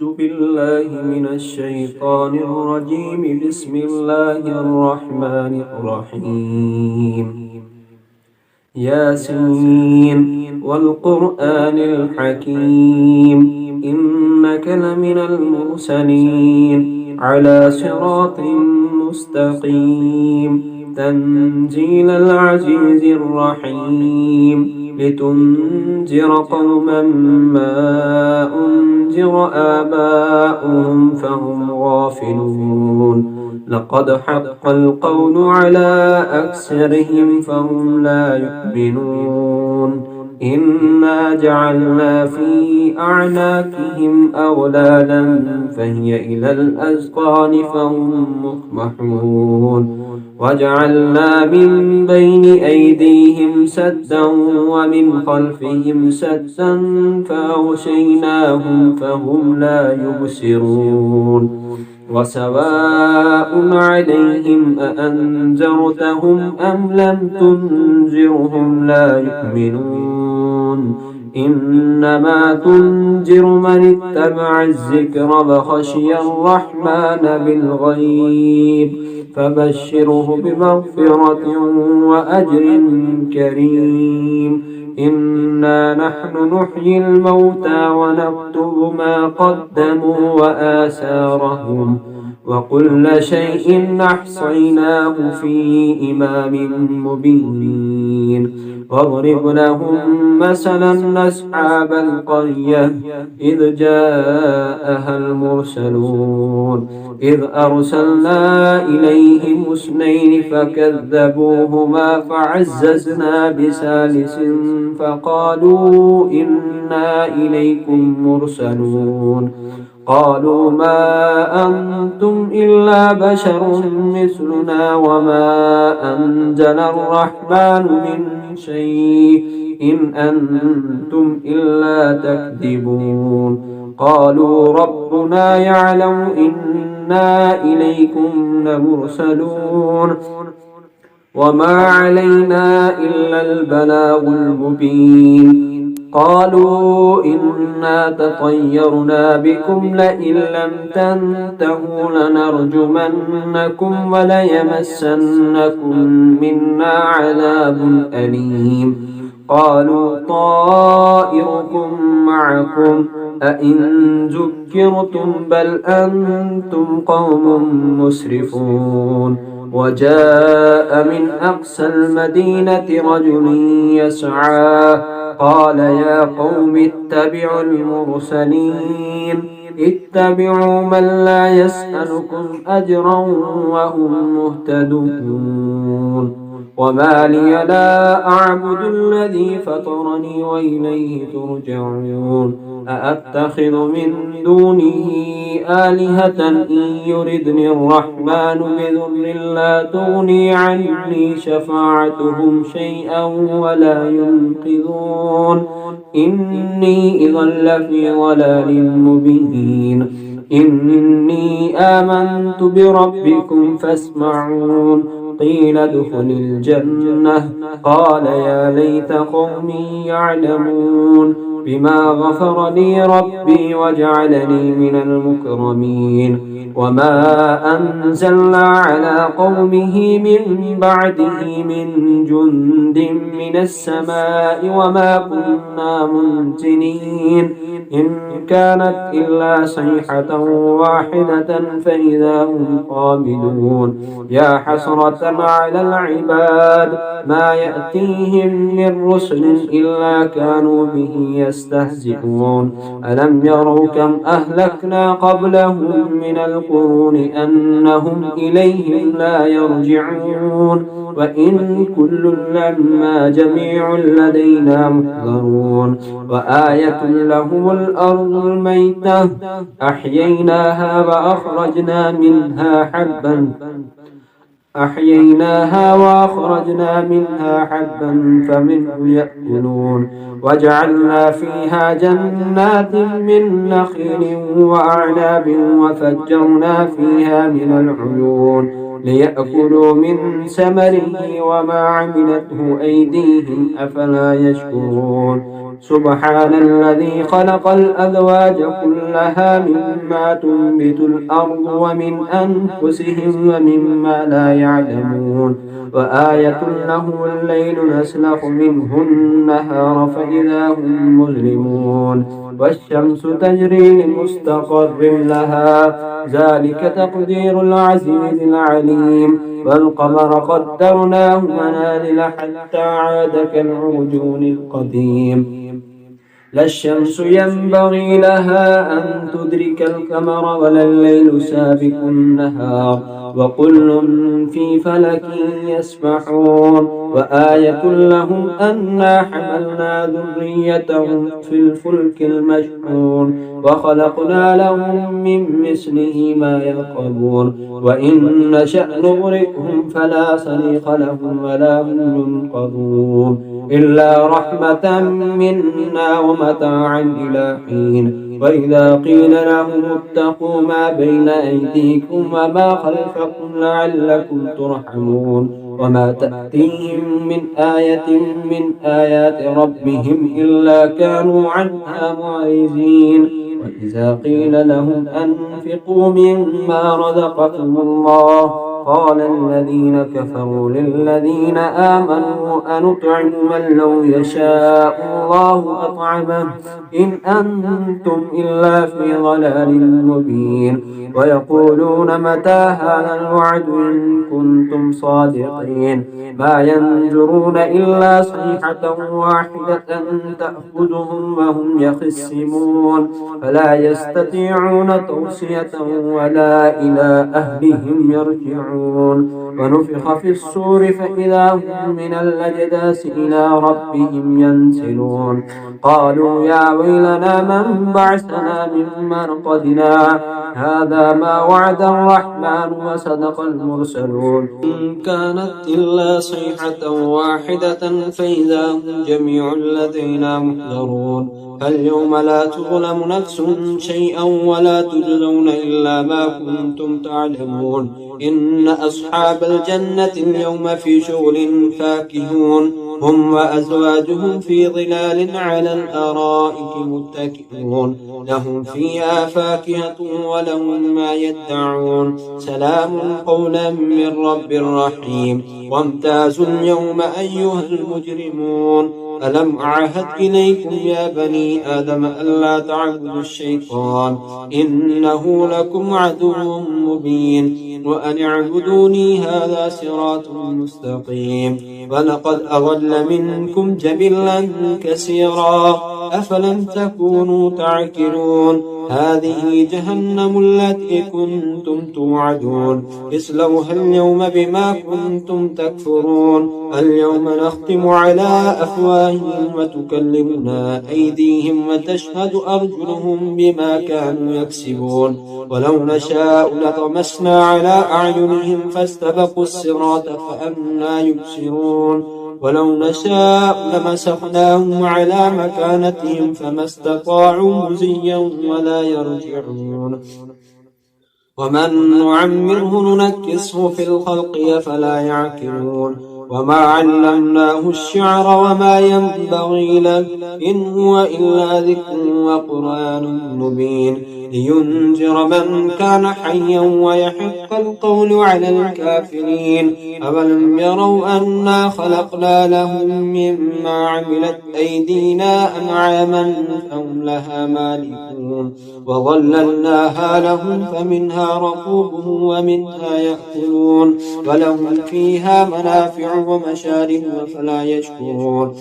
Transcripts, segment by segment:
بالله من الشيطان الرجيم. بسم الله الرحمن الرحيم. ياسين والقرآن الحكيم إنك لمن المرسلين على صراط مستقيم تنزيل العزيز الرحيم لتنذر قوما ما أنذر آباؤهم فهم غافلون. لقد حق القول على أكثرهم فهم لا يؤمنون. إنا جعلنا في أعناقهم أغلالا فهي إلى الأذقان فهم مقمحون. وجعلنا من بين أيديهم سدا ومن خلفهم سدا فأغشيناهم فهم لا يبصرون. وسواء عليهم أأنذرتهم أم لم تنذرهم لا يؤمنون. إنما تنذر من اتبع الذكر وخشي الرحمن بالغيب فبشره بمغفرة وأجر كريم. إنا نحن نحيي الموتى ونكتب ما قدموا وآثارهم وكل شيء أحصيناه في إمام مبين. واضرب لهم مثلا أصحاب القرية إذ جاءها المرسلون إذ أرسلنا إليهم اثنين فكذبوهما فعززنا بثالث فقالوا إنا إليكم مرسلون. قالوا ما أنتم إلا بشر مثلنا وما أنزل الرحمن من شيء إن أنتم إلا تكذبون. قالوا ربنا يعلم إنا إليكم لمرسلون وما علينا إلا البلاغ المبين. قالوا إنا تطيرنا بكم لئن لم تنتهوا لنرجمنكم وليمسنكم منا عذاب أليم. قالوا طائركم معكم أئن ذكرتم بل أنتم قوم مسرفون. وجاء من أقصى المدينة رجل يسعى قال يا قوم اتبعوا المرسلين اتبعوا من لا يسألكم أجرا وهم مهتدون. وما لي لا أعبد الذي فطرني وإليه ترجعون. أأتخذ من دونه آلهة إن يردني الرحمن بضر لا تغني عني شفاعتهم شيئا ولا ينقذون. إني إذا لفي ضلال مبين. إني آمنت بربكم فاسمعون. قيل ادخل الجنة قال يا ليت قومي يعلمون بما غفر لي ربي وجعلني من المكرمين. وما أنزلنا على قومه من بعده من جند من السماء وما كنا منزلين إن كانت إلا صيحة واحدة فإذا هم خامدون. يا حسرة على العباد ما يأتيهم من رسل إلا كانوا به يستهزئون. ألم يروا كم أهلكنا قبلهم من القرون أنهم إليهم لا يرجعون. وإن كل لما جميع لدينا محضرون. وآية لهم الأرض الميتة أحييناها وأخرجنا منها حبا فمنه يأكلون. وجعلنا فيها جنات من نخيل وأعناب وفجرنا فيها من العيون ليأكلوا من ثمره وما عملته أيديهم أفلا يشكرون. سبحان الذي خلق الأزواج كلها مما تنبت الأرض ومن أنفسهم ومما لا يعلمون وآية له الليل نسلخ منه النهار فإذا هم مظلمون والشمس تجري لمستقر لها ذلك تقدير العزيز العليم والقمر قدرناه منازل حتى عاد كالعرجون القديم لا الشمس ينبغي لها أن تدرك القمر ولا الليل سابق النهار وكل في فلك يسبحون وآية لهم أنا حملنا ذريتهم في الفلك المشحون وخلقنا لهم من مثله ما يركبون وإن نشأ نغرقهم فلا صريخ لهم ولا هم ينقذون إلا رحمة منا ومتاعا إلى حين وإذا قيل لهم اتقوا ما بين أيديكم وما خلفكم لعلكم ترحمون وما تأتيهم من آية من آيات ربهم إلا كانوا عنها معرضين وإذا قيل لهم أنفقوا مما رزقكم الله قال الذين كفروا للذين آمنوا أنطعم من لو يشاء الله أطعمه إن أنتم إلا في ضلال مبين ويقولون متى هذا الوعد إن كنتم صادقين ما ينظرون إلا صيحة واحدة تأخذهم وهم يخصمون فلا يستطيعون توصية ولا إلى أهلهم يرجعون ونفخ في الصور فإذا هم من الأجداث إلى ربهم ينسلون قالوا يا ويلنا من بعثنا من مرقدنا هذا ما وعد الرحمن وصدق المرسلون إن كانت إلا صيحة واحدة فإذا هم جميع لدينا محضرون فاليوم لا تظلم نفس شيئا ولا تجزون إلا ما كنتم تعلمون إن أصحاب الجنة اليوم في شغل فاكهون هم وأزواجهم في ظلال على الأرائك متكئون لهم فيها فاكهة ولهم ما يدعون سلام قولا من رب رحيم وامتازوا اليوم أيها المجرمون ألم أعهد إليكم يا بني آدم ألا تعبدوا الشيطان إنه لكم عدو مبين وأن اعبدوني هذا صراط مستقيم ولقد أضل منكم جبلا كثيرا أفلم تكونوا تعقلون هذه جهنم التي كنتم توعدون اصلوها اليوم بما كنتم تكفرون اليوم نختم على أفواههم وتكلمنا أيديهم وتشهد أرجلهم بما كانوا يكسبون ولو نشاء لطمسنا على أعينهم فاستبقوا الصراط فأنى يبصرون ولو نشاء لمسخناهم على مكانتهم فما استطاعوا مزيا ولا يرجعون ومن نعمره ننكسه في الخلق فلا يعقلون وما علمناه الشعر وما ينبغي له إن هو إلا ذكر وقرآن مبين لينذر من كان حيا ويحق القول على الكافرين أولم يروا أنا خلقنا لهم مما عملت أيدينا أنعاما فهم لها مالكون وظللناها لهم فمنها ركوبهم ومنها يأكلون ولهم فيها منافع ومشارب فلا يشكرون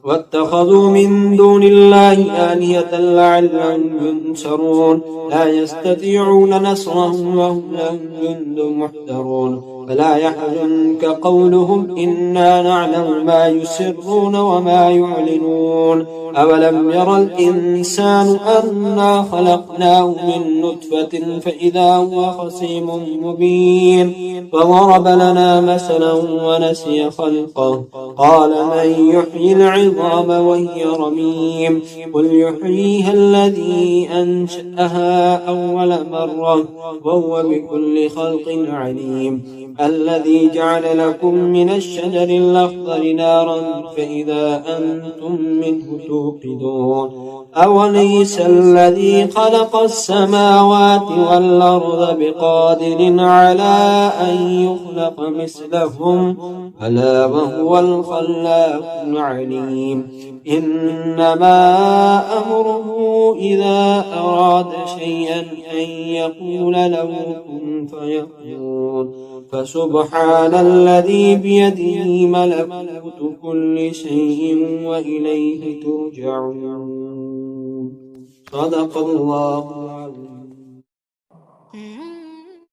واتخذوا من دون الله آلهة لعلهم ينصرون لا يستطيعون نصرهم وهم لهم جند محضرون فلا يحزنك قولهم إنا نعلم ما يسرون وما يعلنون أولم يرى الإنسان أنا خلقناه من نطفة فإذا هو خصيم مبين وضرب لنا مثلا ونسي خلقه قال من يحيي العظام وهي رميم قل يحييها الذي أنشأها أول مرة وهو بكل خلق عليم الذي جعل لكم من الشجر الأخضر نارا فإذا أنتم منه توقدون أوليس الذي خلق السماوات والأرض بقادر على أن يخلق مثلهم ألا وهو الخلاق العليم إنما أمره إذا أراد شيئا أن يقول له كن فيكون فسبحان الذي بيده ملكوت كل شيء وإليه ترجعون صدق الله العظيم.